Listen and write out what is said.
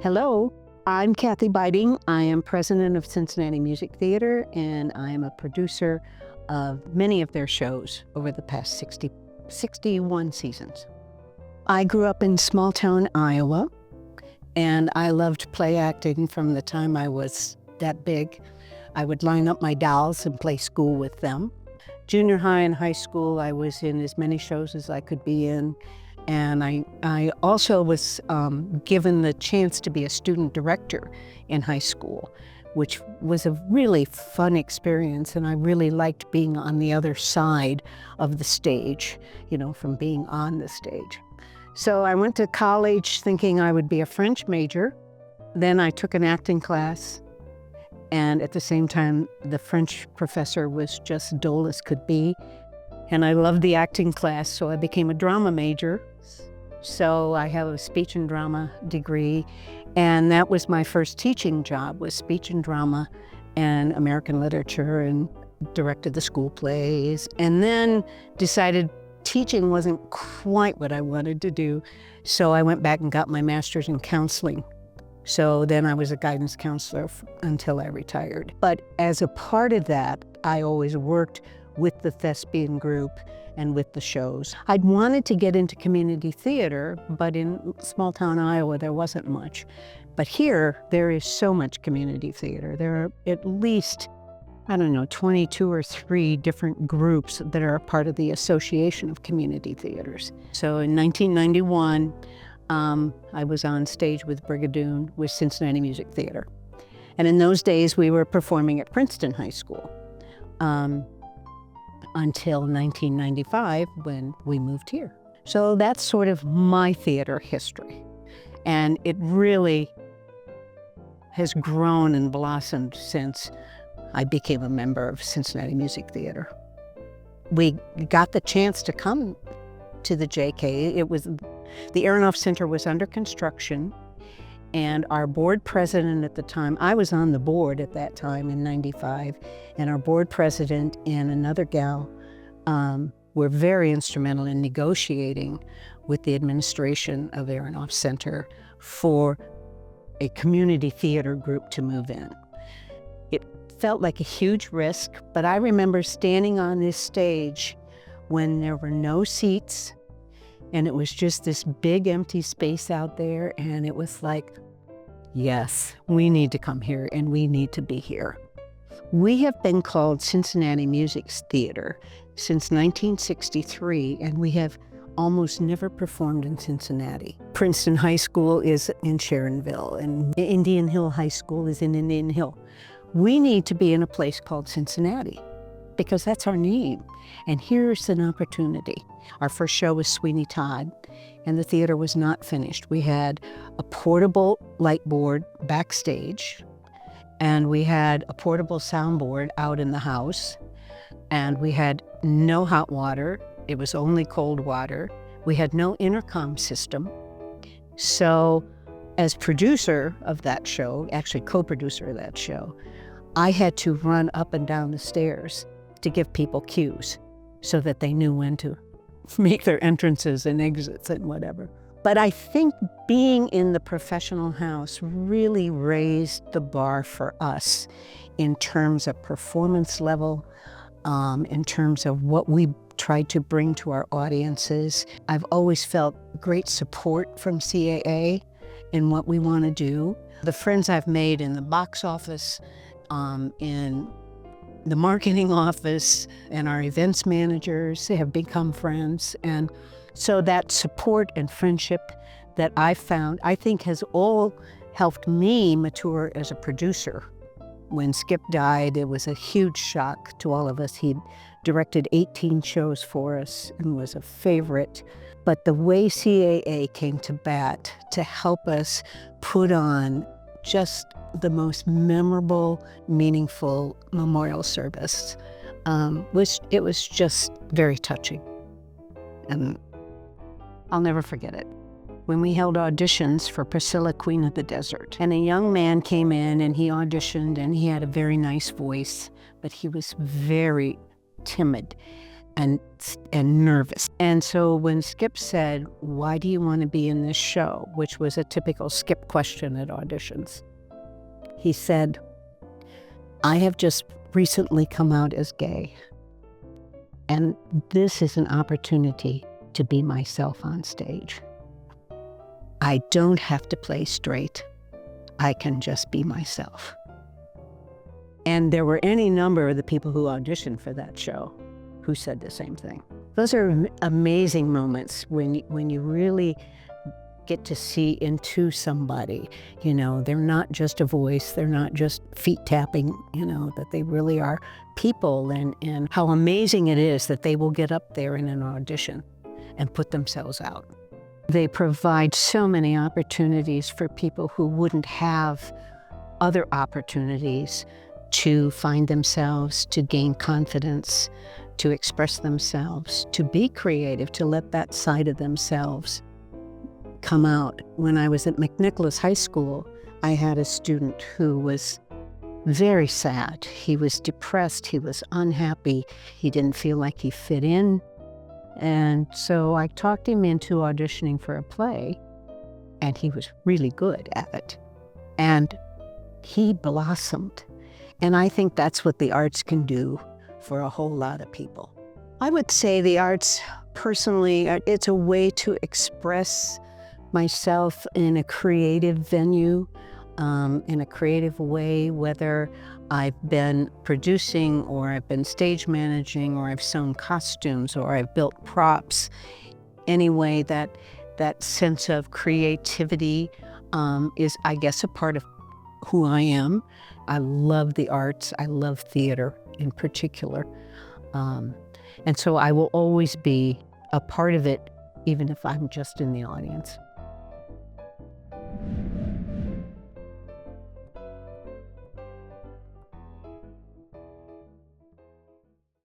Hello, I'm Kathy Beiting. I am president of Cincinnati Music Theater, and I am a producer of many of their shows over the past 61 seasons. I grew up in small town Iowa, and I loved play acting from the time I was that big. I would line up my dolls and play school with them. Junior high and high school, I was in as many shows as I could be in. And I also was given the chance to be a student director in high school, which was a really fun experience. And I really liked being on the other side of the stage, from being on the stage. So I went to college thinking I would be a French major. Then I took an acting class. And at the same time, the French professor was just dull as could be. And I loved the acting class, so I became a drama major. So I have a speech and drama degree, and that was my first teaching job, was speech and drama and American literature, and directed the school plays, and then decided teaching wasn't quite what I wanted to do. So I went back and got my master's in counseling. So then I was a guidance counselor until I retired. But as a part of that, I always worked with the thespian group and with the shows. I'd wanted to get into community theater, but in small town Iowa, there wasn't much. But here, there is so much community theater. There are at least, 22 or 3 different groups that are a part of the Association of Community Theaters. So in 1991, I was on stage with Brigadoon with Cincinnati Music Theater. And in those days, we were performing at Princeton High School. Until 1995 when we moved here. So that's sort of my theater history. And it really has grown and blossomed since I became a member of Cincinnati Music Theater. We got the chance to come to the JK. The Aronoff Center was under construction, and our board president at the time, I was on the board at that time in 95, and our board president and another gal were very instrumental in negotiating with the administration of Aronoff Center for a community theater group to move in. It felt like a huge risk, but I remember standing on this stage when there were no seats, and it was just this big empty space out there, and it was like, yes, we need to come here and we need to be here. We have been called Cincinnati Music Theater since 1963, and we have almost never performed in Cincinnati. Princeton High School is in Sharonville, and Indian Hill High School is in Indian Hill. We need to be in a place called Cincinnati because that's our name. And here's an opportunity. Our first show was Sweeney Todd, and the theater was not finished. We had a portable light board backstage, and we had a portable soundboard out in the house, and we had no hot water. It was only cold water. We had no intercom system. So as producer of that show, actually co-producer of that show, I had to run up and down the stairs to give people cues so that they knew when to make their entrances and exits and whatever. But I think being in the professional house really raised the bar for us in terms of performance level, in terms of what we tried to bring to our audiences. I've always felt great support from CAA in what we want to do. The friends I've made in the box office, in the marketing office, and our events managers have become friends. And so that support and friendship that I found, I think has all helped me mature as a producer. When Skip died, it was a huge shock to all of us. He'd directed 18 shows for us and was a favorite. But the way CAA came to bat to help us put on just the most memorable, meaningful memorial service, it was just very touching. And I'll never forget it. When we held auditions for Priscilla, Queen of the Desert, and a young man came in and he auditioned, and he had a very nice voice, but he was very timid. and nervous. And so when Skip said, "Why do you want to be in this show?" which was a typical Skip question at auditions, he said, "I have just recently come out as gay, and this is an opportunity to be myself on stage. I don't have to play straight. I can just be myself." And there were any number of the people who auditioned for that show who said the same thing. Those are amazing moments when you really get to see into somebody. They're not just a voice, they're not just feet tapping, that they really are people, and how amazing it is that they will get up there in an audition and put themselves out. They provide so many opportunities for people who wouldn't have other opportunities to find themselves, to gain confidence, to express themselves, to be creative, to let that side of themselves come out. When I was at McNicholas High School, I had a student who was very sad. He was depressed, he was unhappy, he didn't feel like he fit in. And so I talked him into auditioning for a play, and he was really good at it. And he blossomed. And I think that's what the arts can do for a whole lot of people. I would say the arts, personally, it's a way to express myself in a creative venue, in a creative way, whether I've been producing or I've been stage managing or I've sewn costumes or I've built props. Anyway, that sense of creativity is, I guess, a part of who I am. I love the arts. I love theater in particular. And so I will always be a part of it, even if I'm just in the audience.